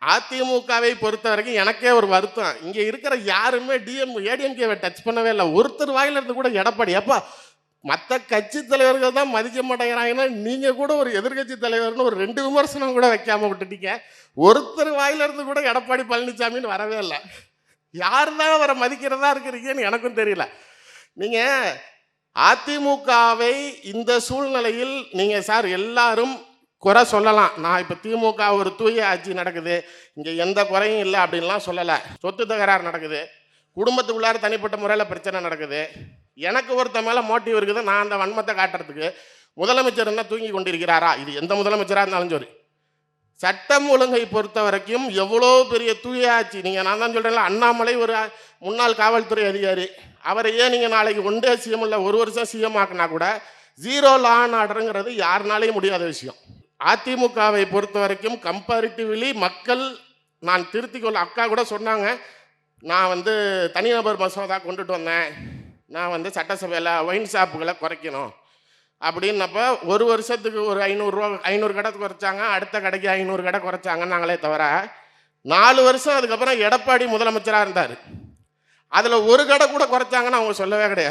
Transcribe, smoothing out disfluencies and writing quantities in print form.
அதிமுகவை பொறுத்த வரைக்கும் எனக்கே ஒரு வருத்தம். இங்க இருக்கிற யாருமே ஏடிஎம்கேவை டச் பண்ணவே இல்லை. ஒருத்தர் வாயில இருந்து கூட எடப்பாடி அப்பா மற்ற கட்சி தலைவர்கள் தான் மதிக்க மாட்டேங்கிறாங்கன்னா நீங்க கூட ஒரு எதிர்கட்சி தலைவர்னு ஒரு 2 விமர்சனம் கூட வைக்காம விட்டுட்டீங்க. ஒருத்தர் வாயில இருந்து கூட எடப்பாடி பழனிசாமின்னு வரவே இல்லை. யார் தான் அவரை மதிக்கிறதா இருக்கிறீங்கன்னு எனக்கும் தெரியல. நீங்க அதிமுகவை இந்த சூழ்நிலையில் நீங்க சார் எல்லாரும் குறை சொல்லலாம். நான் இப்போ திமுக ஒரு தூய ஆட்சி நடக்குது, இங்கே எந்த குறையும் இல்லை அப்படின்லாம் சொல்லலை. சொத்து தகராறு நடக்குது, குடும்பத்துக்குள்ளார தனிப்பட்ட முறையில் பிரச்சனை நடக்குது. எனக்கு ஒருத்த மேலே மோட்டிவ் இருக்குது, நான் அந்த வன்மத்தை காட்டுறதுக்கு. முதலமைச்சர் என்ன தூங்கி கொண்டிருக்கிறாரா? இது எந்த முதலமைச்சராக இருந்தாலும் சரி. சட்டம் ஒழுங்கை பொறுத்த வரைக்கும் எவ்வளோ பெரிய தூய ஆட்சி. நீங்கள் நான் தான் சொல்கிறேன்ல, அண்ணாமலை ஒரு முன்னாள் காவல்துறை அதிகாரி. அவரையே நீங்கள் நாளைக்கு ஒன்றே சிஎம் இல்லை 1 வருஷம் சிஎம் ஆக்குனா கூட 0 லா அண்ட் ஆர்டருங்கிறது யாருனாலையும் முடியாத விஷயம். அதிமுகவை பொறுத்த வரைக்கும் கம்பேரிட்டிவ்லி மக்கள், நான் திருத்திக்கொள்ள அக்கா கூட சொன்னாங்க, நான் தனிநபர் மசோதா கொண்டுட்டு வந்தேன், நான் சட்டசபையில் ஒயின் ஷாப்புகளை குறைக்கணும் அப்படின்னப்ப 1 வருஷத்துக்கு ஒரு 500 ரூபா 500 கடை குறைச்சாங்க, அடுத்த கடைக்கு 500 கடை குறைச்சாங்கன்னு நாங்களே தவிர 4 வருஷம் அதுக்கப்புறம் எடப்பாடி முதலமைச்சராக இருந்தார். அதில் ஒரு கடை கூட குறைச்சாங்கன்னு அவங்க சொல்லவே கிடையாது.